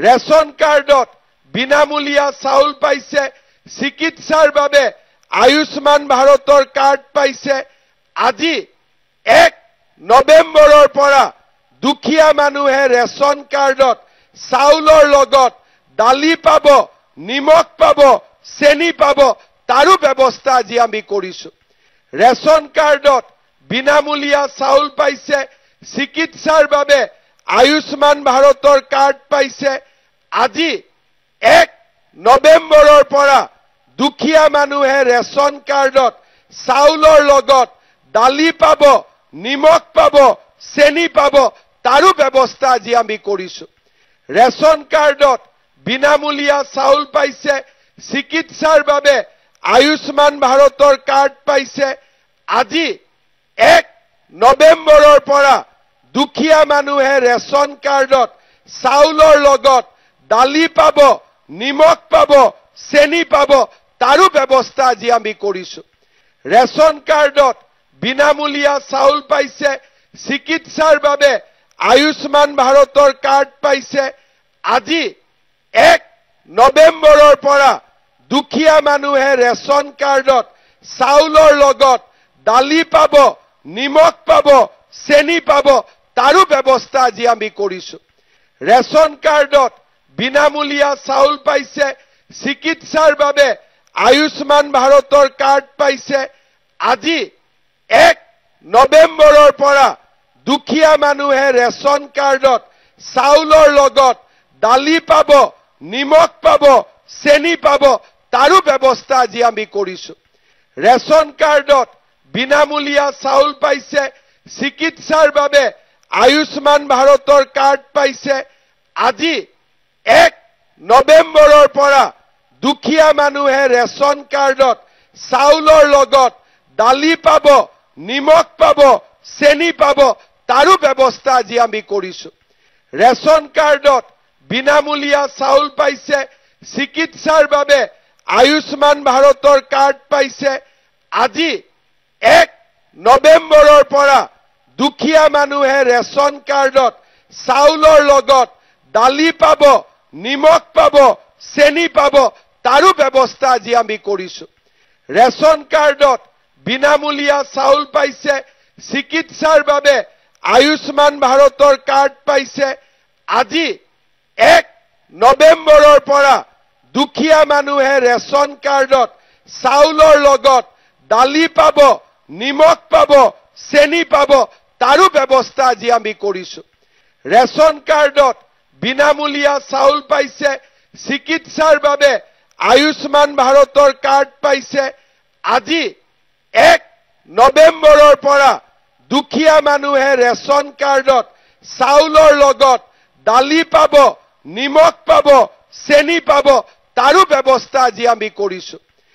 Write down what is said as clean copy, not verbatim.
Ration কাৰ্ডত বিনামূলীয়া চাউল পাইছে, চিকিৎসাৰ বাবে আয়ুষ্মান ভাৰতৰ কাৰ্ড পাইছে। আজি 1 নৱেম্বৰৰ পৰা দুখীয়া মানুহে ৰেচন কাৰ্ডত চাউলৰ লগত দালি পাব, নিমখ পাব, চেনি পাব, তাৰো ব্যৱস্থা আজি আমি কৰিছো। ৰেচন কাৰ্ডত বিনামূলীয়া চাউল পাইছে, চিকিৎসাৰ বাবে আয়ুষ্মান ভাৰতৰ কাৰ্ড পাইছে। আজি 1 নৱেম্বৰৰ পৰা দুখীয়া মানুহে ৰেচন কাৰ্ডত চাউলৰ লগত দালি পাব, নিমখ পাব, চেনি পাব, তাৰো ব্যৱস্থা আজি আমি কৰিছো। ৰেচন কাৰ্ডত বিনামূলীয়া চাউল পাইছে, চিকিৎসাৰ বাবে আয়ুষ্মান ভাৰতৰ কাৰ্ড পাইছে। আজি 1 নৱেম্বৰৰ পৰা দুখীয়া মানুহে ৰেচন কাৰ্ডত চাউলৰ লগত দালি পাব, নিমখ পাব, চেনি পাব, তাৰো ব্যৱস্থা আজি আমি কৰিছো। ৰেচন কাৰ্ডত বিনামূলীয়া চাউল পাইছে, চিকিৎসাৰ বাবে আয়ুষ্মান ভাৰতৰ কাৰ্ড পাইছে। আজি 1 নৱেম্বৰৰ পৰা দুখীয়া মানুহে ৰেচন কাৰ্ডত চাউলৰ লগত দালি পাব, নিমখ পাব, চেনি পাব, তাৰো ব্যৱস্থা আজি আমি কৰিছো। ৰেচন কাৰ্ডত বিনামূলীয়া চাউল পাইছে, চিকিৎসাৰ বাবে আয়ুষ্মান ভাৰতৰ কাৰ্ড পাইছে। আজি 1 নৱেম্বৰৰ পৰা দুখীয়া মানুহে ৰেচন কাৰ্ডত চাউলৰ লগত দালি পাব, নিমখ পাব, চেনি পাব, তাৰো ব্যৱস্থা আজি আমি কৰিছো। ৰেচন কাৰ্ডত বিনামূলীয়া চাউল পাইছে, চিকিৎসাৰ বাবে আয়ুষ্মান ভাৰতৰ কাৰ্ড পাইছে। আজি 1 নৱেম্বৰৰ পৰা দুখীয়া মানুহে ৰেচন কাৰ্ডত চাউলৰ লগত দালি পাব, নিমখ পাব, চেনি পাব, তাৰো ব্যৱস্থা আজি আমি কৰিছো। ৰেচন কাৰ্ডত বিনামূলীয়া চাউল পাইছে, চিকিৎসাৰ বাবে আয়ুষ্মান ভাৰতৰ কাৰ্ড পাইছে। আজি 1 নৱেম্বৰৰ পৰা দুখীয়া মানুহে ৰেচন কাৰ্ডত চাউলৰ লগত দালি পাব, নিমখ পাব, চেনি পাব, তাৰো ব্যৱস্থা আজি আমি কৰিছো। ৰেচন কাৰ্ডত বিনামূলীয়া চাউল পাইছে, চিকিৎসাৰ বাবে আয়ুষ্মান ভাৰতৰ কাৰ্ড পাইছে। আজি 1 নৱেম্বৰৰ পৰা দুখীয়া মানুহে ৰেচন কাৰ্ডত চাউলৰ লগত দালি পাব, নিমখ পাব, চেনি পাব, তাৰো ব্যৱস্থা আজি আমি কৰিছো। ৰেচন কাৰ্ডত বিনামূলীয়া চাউল পাইছে, চিকিৎসাৰ বাবে আয়ুষ্মান ভাৰতৰ কাৰ্ড পাইছে। আজি 1 নৱেম্বৰৰ পৰা দুখীয়া মানুহে ৰেচন কাৰ্ডত চাউলৰ লগত দালি পাব, নিমখ পাব, চেনি পাব, তাৰো ব্যৱস্থা আজি আমি কৰিছো।